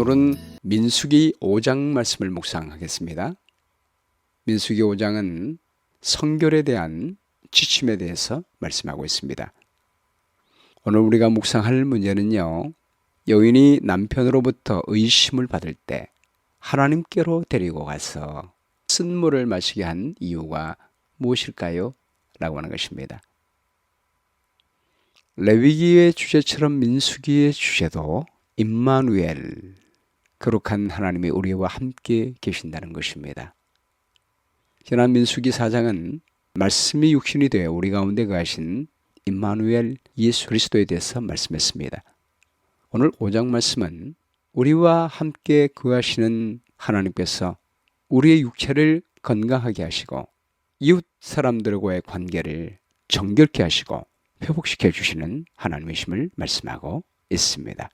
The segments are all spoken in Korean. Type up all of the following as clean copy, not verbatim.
오늘은 민수기 5장 말씀을 묵상하겠습니다. 민수기 5장은 성결에 대한 지침에 대해서 말씀하고 있습니다. 오늘 우리가 묵상할 문제는요, 여인이 남편으로부터 의심을 받을 때 하나님께로 데리고 가서 쓴물을 마시게 한 이유가 무엇일까요? 라고 하는 것입니다. 레위기의 주제처럼 민수기의 주제도 임마누엘, 거룩한 하나님이 우리와 함께 계신다는 것입니다. 지난 민수기 4장은 말씀이 육신이 되어 우리 가운데 거하신 임마누엘 예수 그리스도에 대해서 말씀했습니다. 오늘 5장 말씀은 우리와 함께 거하시는 하나님께서 우리의 육체를 건강하게 하시고 이웃 사람들과의 관계를 정결케 하시고 회복시켜 주시는 하나님이심을 말씀하고 있습니다.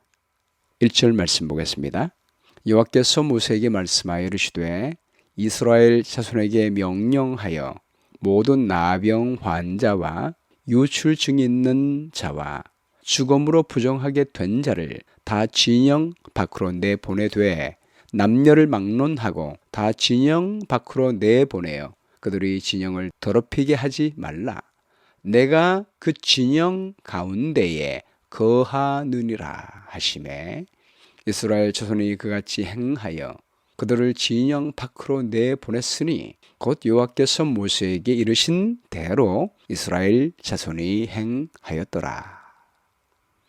1절 말씀 보겠습니다. 여호와께서 모세에게 말씀하여 이르시되 이스라엘 자손에게 명령하여 모든 나병 환자와 유출 증이 있는 자와 죽음으로 부정하게 된 자를 다 진영 밖으로 내보내되 남녀를 막론하고 다 진영 밖으로 내보내어 그들이 진영을 더럽히게 하지 말라. 내가 그 진영 가운데에 거하느니라 하시매 이스라엘 자손이 그같이 행하여 그들을 진영 밖으로 내보냈으니 곧 여호와께서 모세에게 이르신 대로 이스라엘 자손이 행하였더라.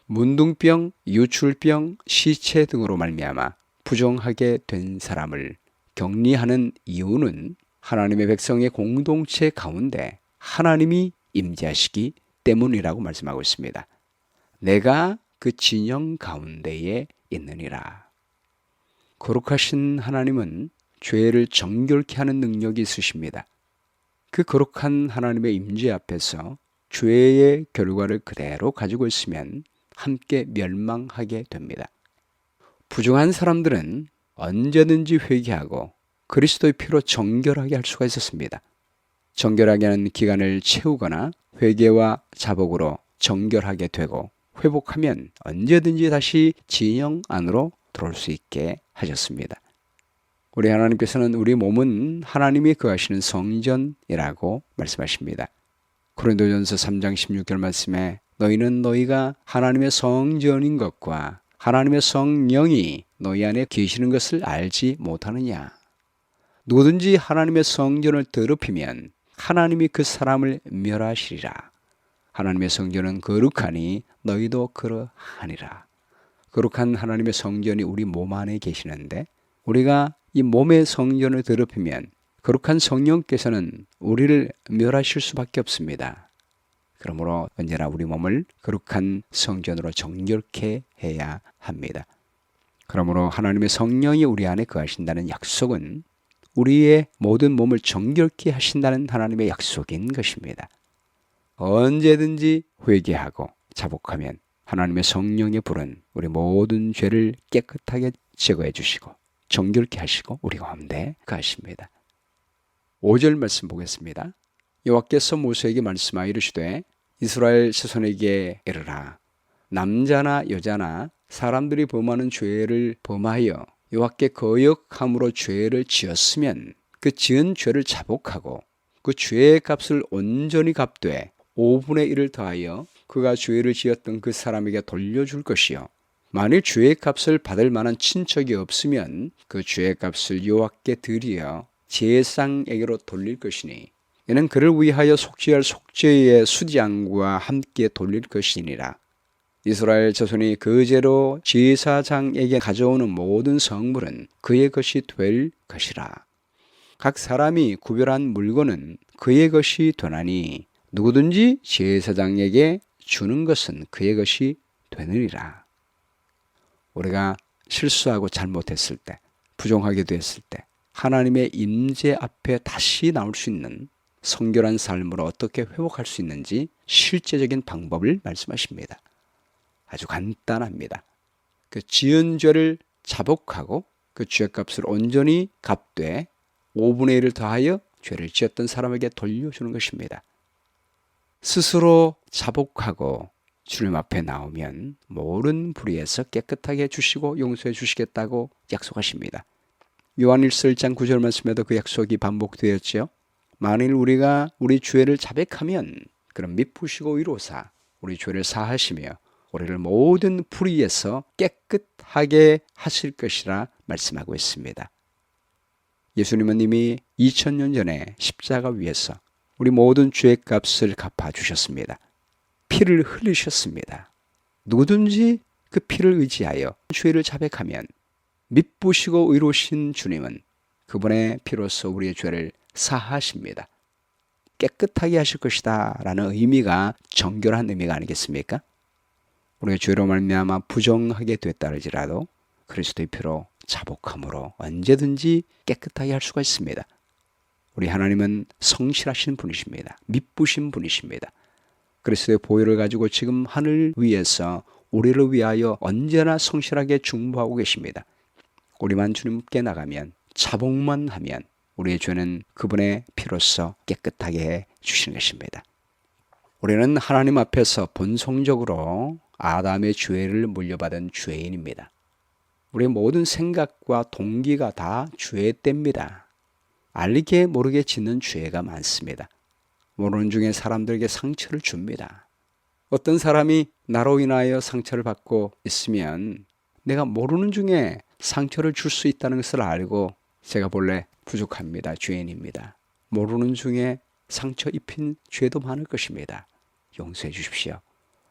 문둥병, 유출병, 시체 등으로 말미암아 부정하게 된 사람을 격리하는 이유는 하나님의 백성의 공동체 가운데 하나님이 임재하시기 때문이라고 말씀하고 있습니다. 내가 그 진영 가운데에 있느니라. 거룩하신 하나님은 죄를 정결케 하는 능력이 있으십니다. 그 거룩한 하나님의 임재 앞에서 죄의 결과를 그대로 가지고 있으면 함께 멸망하게 됩니다. 부정한 사람들은 언제든지 회개하고 그리스도의 피로 정결하게 할 수가 있었습니다. 정결하게 하는 기간을 채우거나 회개와 자복으로 정결하게 되고 회복하면 언제든지 다시 진영 안으로 들어올 수 있게 하셨습니다. 우리 하나님께서는 우리 몸은 하나님이 거하시는 성전이라고 말씀하십니다. 고린도전서 3장 16절 말씀에 너희는 너희가 하나님의 성전인 것과 하나님의 성령이 너희 안에 계시는 것을 알지 못하느냐. 누구든지 하나님의 성전을 더럽히면 하나님이 그 사람을 멸하시리라. 하나님의 성전은 거룩하니 너희도 그러하니라. 거룩한 하나님의 성전이 우리 몸 안에 계시는데 우리가 이 몸의 성전을 더럽히면 거룩한 성령께서는 우리를 멸하실 수밖에 없습니다. 그러므로 언제나 우리 몸을 거룩한 성전으로 정결케 해야 합니다. 그러므로 하나님의 성령이 우리 안에 거하신다는 약속은 우리의 모든 몸을 정결케 하신다는 하나님의 약속인 것입니다. 언제든지 회개하고 자복하면 하나님의 성령의 불은 우리 모든 죄를 깨끗하게 제거해 주시고 정결케 하시고 우리 가운데 거하십니다. 5절 말씀 보겠습니다. 여호와께서 모세에게 말씀하여 이르시되 이스라엘 자손에게 이르라. 남자나 여자나 사람들이 범하는 죄를 범하여 여호와께 거역함으로 죄를 지었으면 그 지은 죄를 자복하고 그 죄의 값을 온전히 갚되 5분의 1을 더하여 그가 죄를 지었던 그 사람에게 돌려줄 것이요 만일 죄의 값을 받을 만한 친척이 없으면 그 죄의 값을 여호와께 드리어 제사장에게로 돌릴 것이니 이는 그를 위하여 속죄할 속죄의 수장과 함께 돌릴 것이니라. 이스라엘 자손이 그 죄로 제사장에게 가져오는 모든 성물은 그의 것이 될 것이라. 각 사람이 구별한 물건은 그의 것이 되나니 누구든지 제사장에게 주는 것은 그의 것이 되느니라. 우리가 실수하고 잘못했을 때, 부정하게 됐을 때 하나님의 임재 앞에 다시 나올 수 있는 성결한 삶으로 어떻게 회복할 수 있는지 실제적인 방법을 말씀하십니다. 아주 간단합니다. 그 지은 죄를 자복하고 그 죄값을 온전히 갚되 5분의 1을 더하여 죄를 지었던 사람에게 돌려주는 것입니다. 스스로 자복하고 주님 앞에 나오면 모든 불의에서 깨끗하게 해주시고 용서해 주시겠다고 약속하십니다. 요한일서 1장 9절 말씀에도 그 약속이 반복되었죠. 만일 우리가 우리 죄를 자백하면 그럼 미쁘시고 위로사 우리 죄를 사하시며 우리를 모든 불의에서 깨끗하게 하실 것이라 말씀하고 있습니다. 예수님은 이미 2000년 전에 십자가 위에서 우리 모든 죄의 값을 갚아주셨습니다. 피를 흘리셨습니다. 누구든지 그 피를 의지하여 죄를 자백하면 미쁘시고 의로우신 주님은 그분의 피로써 우리의 죄를 사하십니다. 깨끗하게 하실 것이다 라는 의미가 정결한 의미가 아니겠습니까? 우리가 죄로 말미암아 부정하게 됐다 할지라도 그리스도의 피로 자복함으로 언제든지 깨끗하게 할 수가 있습니다. 우리 하나님은 성실하신 분이십니다. 미쁘신 분이십니다. 그리스도의 보혈을 가지고 지금 하늘 위에서 우리를 위하여 언제나 성실하게 중보하고 계십니다. 우리만 주님께 나가면 자복만 하면 우리의 죄는 그분의 피로써 깨끗하게 해 주시는 것입니다. 우리는 하나님 앞에서 본성적으로 아담의 죄를 물려받은 죄인입니다. 우리의 모든 생각과 동기가 다 죄 때입니다. 알게 모르게 짓는 죄가 많습니다. 모르는 중에 사람들에게 상처를 줍니다. 어떤 사람이 나로 인하여 상처를 받고 있으면 내가 모르는 중에 상처를 줄 수 있다는 것을 알고 제가 본래 부족합니다. 죄인입니다. 모르는 중에 상처 입힌 죄도 많을 것입니다. 용서해 주십시오.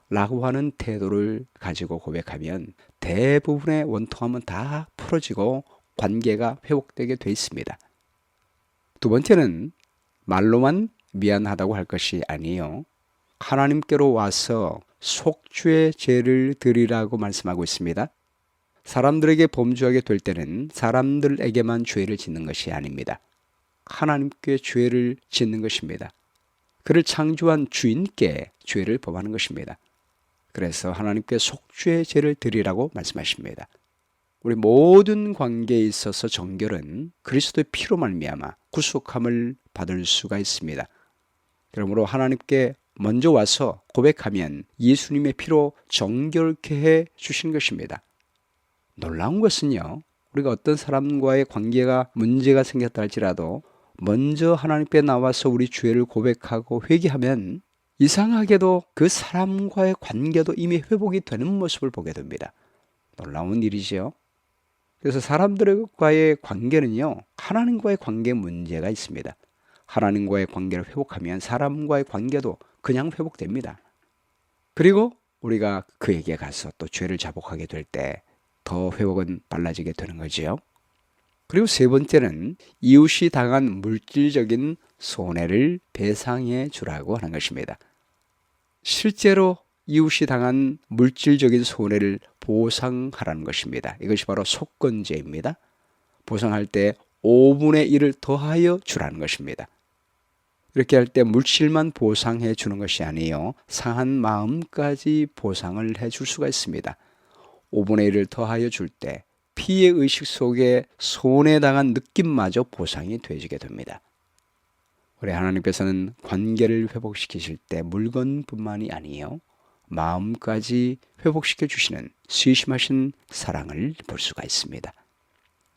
라고 하는 태도를 가지고 고백하면 대부분의 원통함은 다 풀어지고 관계가 회복되게 돼 있습니다. 두 번째는 말로만 미안하다고 할 것이 아니에요. 하나님께로 와서 속죄의 제를 드리라고 말씀하고 있습니다. 사람들에게 범죄하게 될 때는 사람들에게만 죄를 짓는 것이 아닙니다. 하나님께 죄를 짓는 것입니다. 그를 창조한 주인께 죄를 범하는 것입니다. 그래서 하나님께 속죄의 제를 드리라고 말씀하십니다. 우리 모든 관계에 있어서 정결은 그리스도의 피로 말미암아 구속함을 받을 수가 있습니다. 그러므로 하나님께 먼저 와서 고백하면 예수님의 피로 정결케 해 주신 것입니다. 놀라운 것은요, 우리가 어떤 사람과의 관계가 문제가 생겼다 할지라도 먼저 하나님께 나와서 우리 죄를 고백하고 회개하면 이상하게도 그 사람과의 관계도 이미 회복이 되는 모습을 보게 됩니다. 놀라운 일이지요. 그래서 사람들과의 관계는요, 하나님과의 관계에 문제가 있습니다. 하나님과의 관계를 회복하면 사람과의 관계도 그냥 회복됩니다. 그리고 우리가 그에게 가서 또 죄를 자복하게 될 때 더 회복은 빨라지게 되는 거지요. 그리고 세 번째는 이웃이 당한 물질적인 손해를 배상해 주라고 하는 것입니다. 실제로 이웃이 당한 물질적인 손해를 보상하라는 것입니다. 이것이 바로 속건제입니다. 보상할 때 5분의 1을 더하여 주라는 것입니다. 이렇게 할 때 물질만 보상해 주는 것이 아니에요. 상한 마음까지 보상을 해 줄 수가 있습니다. 5분의 1을 더하여 줄 때 피해 의식 속에 손해당한 느낌마저 보상이 되어지게 됩니다. 우리 하나님께서는 관계를 회복시키실 때 물건뿐만이 아니에요. 마음까지 회복시켜 주시는 세심하신 사랑을 볼 수가 있습니다.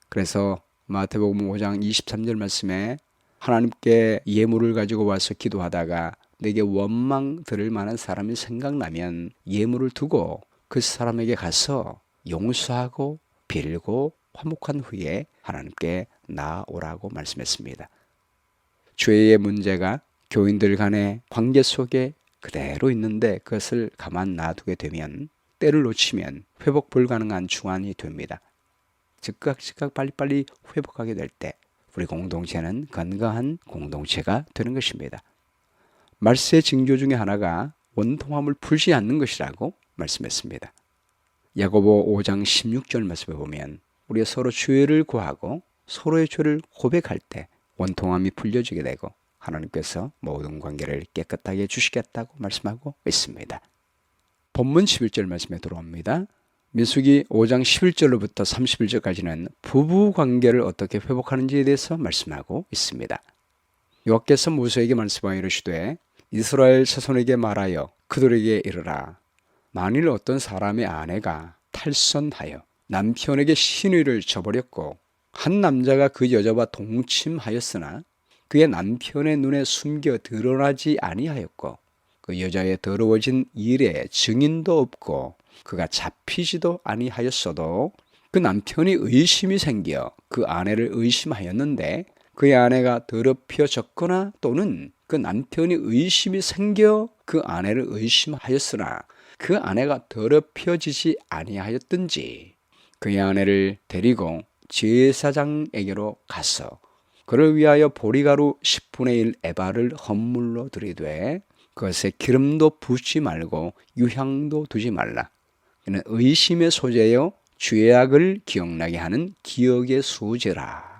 그래서 마태복음 5장 23절 말씀에 하나님께 예물을 가지고 와서 기도하다가 내게 원망 들을 만한 사람이 생각나면 예물을 두고 그 사람에게 가서 용서하고 빌고 화목한 후에 하나님께 나아오라고 말씀했습니다. 죄의 문제가 교인들 간의 관계 속에 그대로 있는데 그것을 가만 놔두게 되면 때를 놓치면 회복 불가능한 중환이 됩니다. 즉각 빨리빨리 회복하게 될 때 우리 공동체는 건강한 공동체가 되는 것입니다. 말세의 징조 중에 하나가 원통함을 풀지 않는 것이라고 말씀했습니다. 야고보 5장 16절 말씀에 보면 우리가 서로 죄를 구하고 서로의 죄를 고백할 때 원통함이 풀려지게 되고 하나님께서 모든 관계를 깨끗하게 해주시겠다고 말씀하고 있습니다. 본문 11절 말씀에 들어옵니다. 민수기 5장 11절로부터 31절까지는 부부 관계를 어떻게 회복하는지에 대해서 말씀하고 있습니다. 여호와께서 모세에게 말씀하여 이르시되 이스라엘 자손에게 말하여 그들에게 이르라. 만일 어떤 사람의 아내가 탈선하여 남편에게 신의를 저버렸고 한 남자가 그 여자와 동침하였으나 그의 남편의 눈에 숨겨 드러나지 아니하였고 그 여자의 더러워진 일에 증인도 없고 그가 잡히지도 아니하였어도 그 남편이 의심이 생겨 그 아내를 의심하였는데 그의 아내가 더럽혀졌거나 또는 그 남편이 의심이 생겨 그 아내를 의심하였으나 그 아내가 더럽혀지지 아니하였든지 그의 아내를 데리고 제사장에게로 가서 그를 위하여 보리가루 10분의 1 에바를 헌물로 드리되 그것에 기름도 붓지 말고 유향도 두지 말라. 이는 의심의 소재요 죄악을 기억나게 하는 기억의 소재라.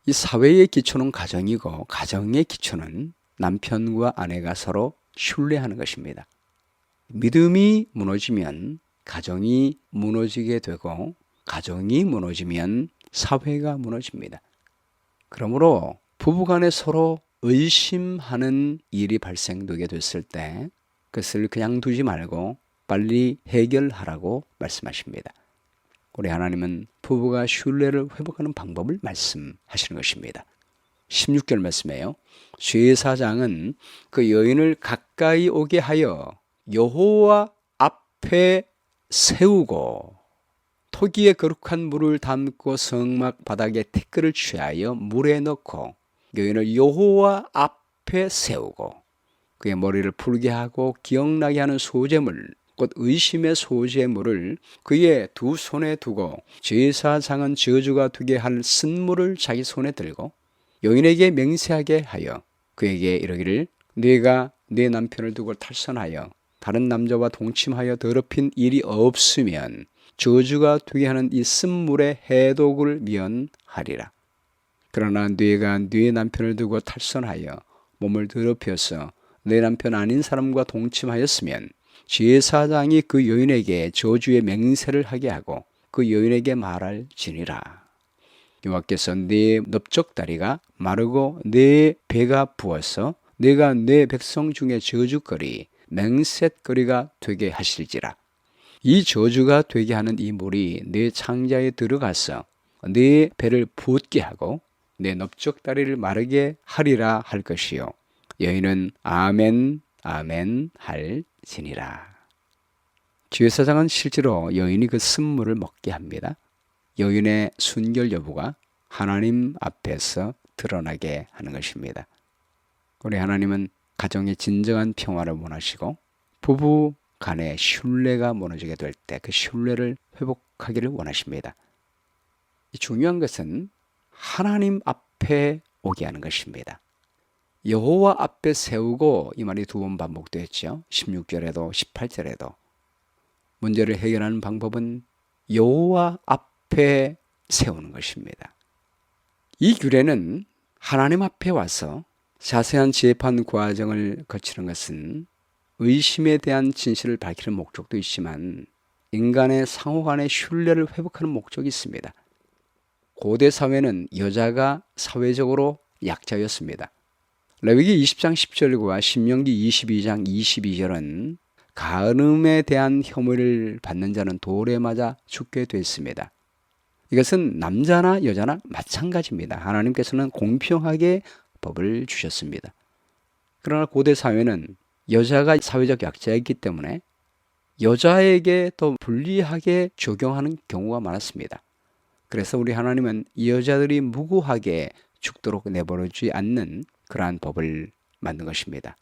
이 사회의 기초는 가정이고 가정의 기초는 남편과 아내가 서로 신뢰하는 것입니다. 믿음이 무너지면 가정이 무너지게 되고 가정이 무너지면 사회가 무너집니다. 그러므로 부부간에 서로 의심하는 일이 발생되게 됐을 때 그것을 그냥 두지 말고 빨리 해결하라고 말씀하십니다. 우리 하나님은 부부가 신뢰를 회복하는 방법을 말씀하시는 것입니다. 16절 말씀에요. 제사장은 그 여인을 가까이 오게 하여 여호와 앞에 세우고 토기에 거룩한 물을 담고 성막 바닥에 티끌을 취하여 물에 넣고 여인을 여호와 앞에 세우고 그의 머리를 풀게 하고 기억나게 하는 소재물 곧 의심의 소재물을 그의 두 손에 두고 제사장은 저주가 되게 할 쓴물을 자기 손에 들고 여인에게 맹세하게 하여 그에게 이르기를 네가 네 남편을 두고 탈선하여 다른 남자와 동침하여 더럽힌 일이 없으면 저주가 되게 하는 이 쓴물의 해독을 면하리라. 그러나 네가 네 남편을 두고 탈선하여 몸을 더럽혀서 내 남편 아닌 사람과 동침하였으면 제사장이 그 여인에게 저주의 맹세를 하게 하고 그 여인에게 말할지니라. 여호와께서 네 넓적다리가 마르고 네 배가 부어서 네가 네 백성 중에 저주거리 맹셋거리가 되게 하실지라. 이 저주가 되게 하는 이 물이 네 창자에 들어가서 네 배를 붓게 하고 내 넓적다리를 마르게 하리라 할 것이요 여인은 아멘 아멘 할지니라. 제사장은 실제로 여인이 그 쓴물을 먹게 합니다. 여인의 순결 여부가 하나님 앞에서 드러나게 하는 것입니다. 우리 하나님은 가정의 진정한 평화를 원하시고 부부 간의 신뢰가 무너지게 될 때 그 신뢰를 회복하기를 원하십니다. 중요한 것은 하나님 앞에 오게 하는 것입니다. 여호와 앞에 세우고 이 말이 두 번 반복되었죠. 16절에도 18절에도. 문제를 해결하는 방법은 여호와 앞에 세우는 것입니다. 이 규례는 하나님 앞에 와서 자세한 재판 과정을 거치는 것은 의심에 대한 진실을 밝히는 목적도 있지만 인간의 상호 간의 신뢰를 회복하는 목적이 있습니다. 고대 사회는 여자가 사회적으로 약자였습니다. 레위기 20장 10절과 신명기 22장 22절은 간음에 대한 혐의를 받는 자는 돌에 맞아 죽게 됐습니다. 이것은 남자나 여자나 마찬가지입니다. 하나님께서는 공평하게 법을 주셨습니다. 그러나 고대 사회는 여자가 사회적 약자였기 때문에 여자에게 더 불리하게 적용하는 경우가 많았습니다. 그래서 우리 하나님은 여자들이 무고하게 죽도록 내버려두지 않는 그러한 법을 만든 것입니다.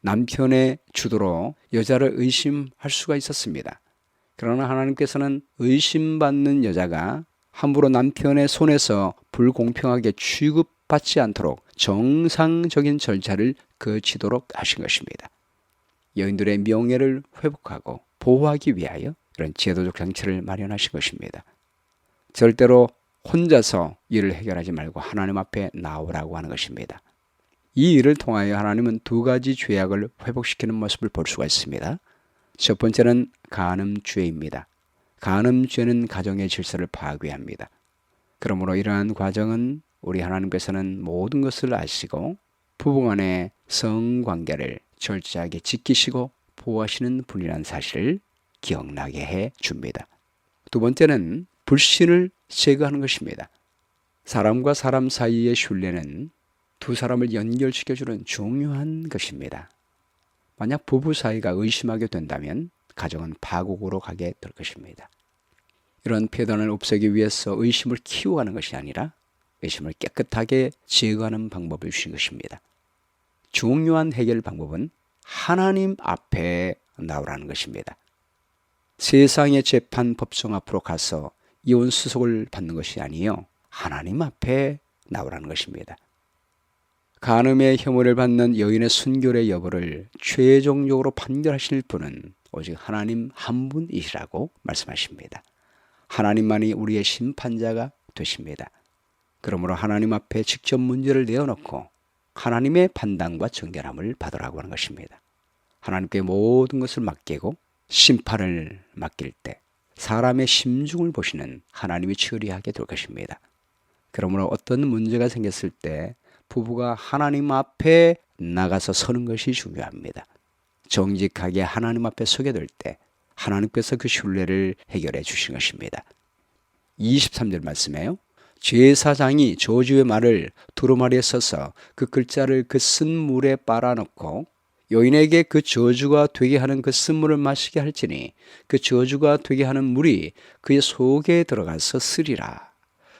남편의 주도로 여자를 의심할 수가 있었습니다. 그러나 하나님께서는 의심받는 여자가 함부로 남편의 손에서 불공평하게 취급받지 않도록 정상적인 절차를 거치도록 하신 것입니다. 여인들의 명예를 회복하고 보호하기 위하여 이런 제도적 장치를 마련하신 것입니다. 절대로 혼자서 일을 해결하지 말고 하나님 앞에 나오라고 하는 것입니다. 이 일을 통하여 하나님은 두 가지 죄악을 회복시키는 모습을 볼 수가 있습니다. 첫 번째는 간음죄입니다. 간음죄는 가정의 질서를 파괴합니다. 그러므로 이러한 과정은 우리 하나님께서는 모든 것을 아시고 부부간의 성관계를 철저하게 지키시고 보호하시는 분이라는 사실을 기억나게 해 줍니다. 두 번째는 불신을 제거하는 것입니다. 사람과 사람 사이의 신뢰는 두 사람을 연결시켜주는 중요한 것입니다. 만약 부부 사이가 의심하게 된다면 가정은 파국으로 가게 될 것입니다. 이런 폐단을 없애기 위해서 의심을 키워가는 것이 아니라 의심을 깨끗하게 제거하는 방법을 주신 것입니다. 중요한 해결 방법은 하나님 앞에 나오라는 것입니다. 세상의 재판 법정 앞으로 가서 이혼 수속을 받는 것이 아니요, 하나님 앞에 나오라는 것입니다. 간음의 혐의를 받는 여인의 순결의 여부를 최종적으로 판결하실 분은 오직 하나님 한 분이시라고 말씀하십니다. 하나님만이 우리의 심판자가 되십니다. 그러므로 하나님 앞에 직접 문제를 내어놓고 하나님의 판단과 정결함을 받으라고 하는 것입니다. 하나님께 모든 것을 맡기고 심판을 맡길 때 사람의 심중을 보시는 하나님이 처리하게 될 것입니다. 그러므로 어떤 문제가 생겼을 때 부부가 하나님 앞에 나가서 서는 것이 중요합니다. 정직하게 하나님 앞에 서게 될 때 하나님께서 그 신뢰를 해결해 주신 것입니다. 23절 말씀에요. 제사장이 저주의 말을 두루마리에 써서 그 글자를 그 쓴 물에 빨아넣고 여인에게 그 저주가 되게 하는 그 쓴물을 마시게 할지니 그 저주가 되게 하는 물이 그의 속에 들어가서 쓰리라.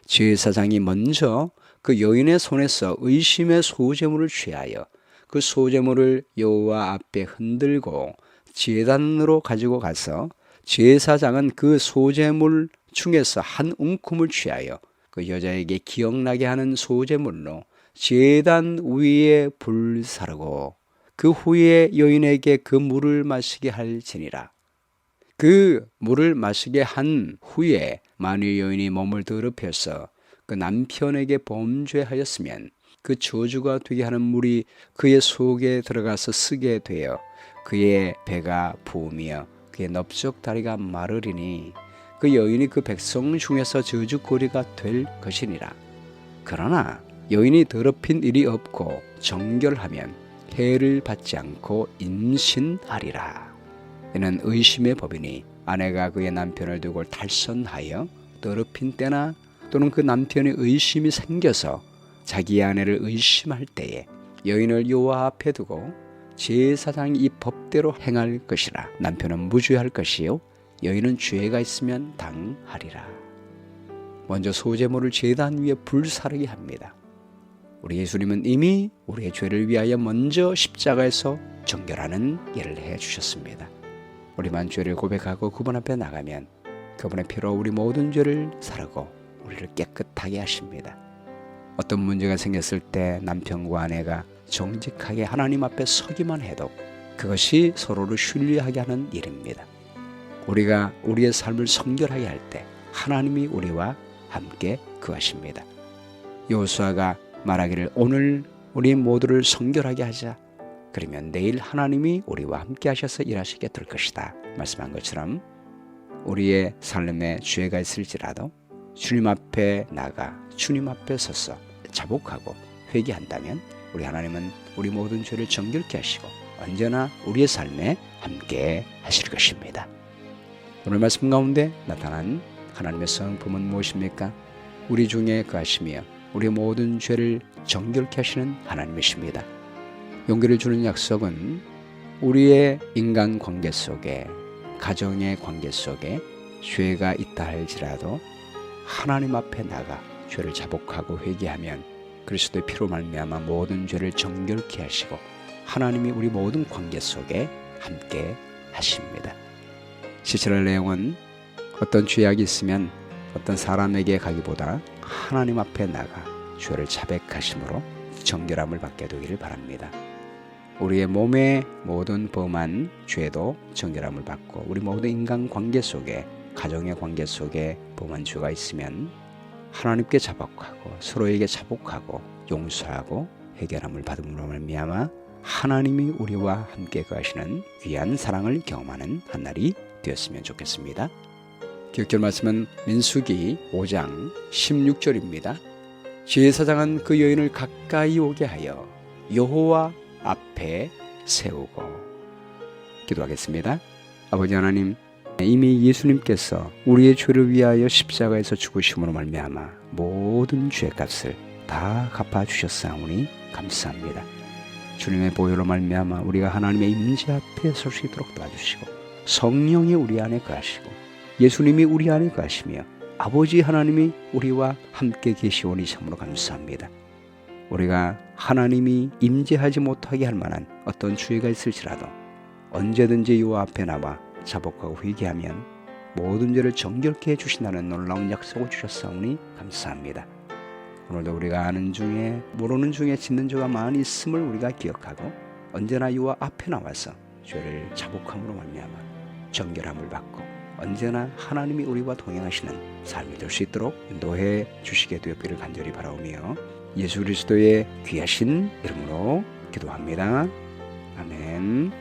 제사장이 먼저 그 여인의 손에서 의심의 소재물을 취하여 그 소재물을 여호와 앞에 흔들고 제단으로 가지고 가서 제사장은 그 소재물 중에서 한 움큼을 취하여 그 여자에게 기억나게 하는 소재물로 제단 위에 불사르고 그 후에 여인에게 그 물을 마시게 할지니라. 그 물을 마시게 한 후에 만일 여인이 몸을 더럽혀서 그 남편에게 범죄하였으면 그 저주가 되게 하는 물이 그의 속에 들어가서 쓰게 되어 그의 배가 부으며 그의 넓적 다리가 마르리니 그 여인이 그 백성 중에서 저주거리가 될 것이니라. 그러나 여인이 더럽힌 일이 없고 정결하면 해를 받지 않고 임신하리라. 이는 의심의 법이니 아내가 그의 남편을 두고 탈선하여 더럽힌 때나 또는 그 남편의 의심이 생겨서 자기 아내를 의심할 때에 여인을 여호와 앞에 두고 제사장이 이 법대로 행할 것이라. 남편은 무죄할 것이요 여인은 죄가 있으면 당하리라. 먼저 소재물을 제단 위에 불사르게 합니다. 우리 예수님은 이미 우리의 죄를 위하여 먼저 십자가에서 정결하는 일을 해주셨습니다. 우리만 죄를 고백하고 그분 앞에 나가면 그분의 피로 우리 모든 죄를 사르고 우리를 깨끗하게 하십니다. 어떤 문제가 생겼을 때 남편과 아내가 정직하게 하나님 앞에 서기만 해도 그것이 서로를 신뢰하게 하는 일입니다. 우리가 우리의 삶을 성결하게 할 때 하나님이 우리와 함께 거하십니다. 여호수아가 말하기를 오늘 우리 모두를 성결하게 하자. 그러면 내일 하나님이 우리와 함께 하셔서 일하시게 될 것이다 말씀한 것처럼 우리의 삶에 죄가 있을지라도 주님 앞에 나가 주님 앞에 서서 자복하고 회개한다면 우리 하나님은 우리 모든 죄를 정결케 하시고 언제나 우리의 삶에 함께 하실 것입니다. 오늘 말씀 가운데 나타난 하나님의 성품은 무엇입니까? 우리 중에 거하시며 우리 모든 죄를 정결케 하시는 하나님이십니다. 용기를 주는 약속은 우리의 인간관계 속에 가정의 관계 속에 죄가 있다 할지라도 하나님 앞에 나가 죄를 자복하고 회개하면 그리스도의 피로 말미암아 모든 죄를 정결케 하시고 하나님이 우리 모든 관계 속에 함께 하십니다. 시체럴 내용은 어떤 죄악이 있으면 어떤 사람에게 가기보다 하나님 앞에 나가 죄를 자백하심으로 정결함을 받게 되기를 바랍니다. 우리의 몸의 모든 범한 죄도 정결함을 받고 우리 모든 인간 관계 속에 가정의 관계 속에 범한 죄가 있으면 하나님께 자복하고 서로에게 자복하고 용서하고 해결함을 받음으로 말미암아 하나님이 우리와 함께 거하시는 귀한 사랑을 경험하는 한 날이 되었으면 좋겠습니다. 기억절 말씀은 민수기 5장 16절입니다. 제사장은 그 여인을 가까이 오게 하여 여호와 앞에 세우고 기도하겠습니다. 아버지 하나님, 이미 예수님께서 우리의 죄를 위하여 십자가에서 죽으심으로 말미암아 모든 죄값을 다 갚아주셨사오니 감사합니다. 주님의 보혈로 말미암아 우리가 하나님의 임재 앞에 설 수 있도록 도와주시고, 성령이 우리 안에 거하시고 예수님이 우리 안에 거하시며 아버지 하나님이 우리와 함께 계시오니 참으로 감사합니다. 우리가 하나님이 임재하지 못하게 할 만한 어떤 죄가 있을지라도 언제든지 요 앞에 나와 자복하고 회개하면 모든 죄를 정결케 해주신다는 놀라운 약속을 주셨사오니 감사합니다. 오늘도 우리가 아는 중에 모르는 중에 짓는 죄가 많이 있음을 우리가 기억하고 언제나 요 앞에 나와서 죄를 자복함으로 말미암아 정결함을 받고 언제나 하나님이 우리와 동행하시는 삶이 될 수 있도록 인도해 주시게 되었기를 간절히 바라오며 예수 그리스도의 귀하신 이름으로 기도합니다. 아멘.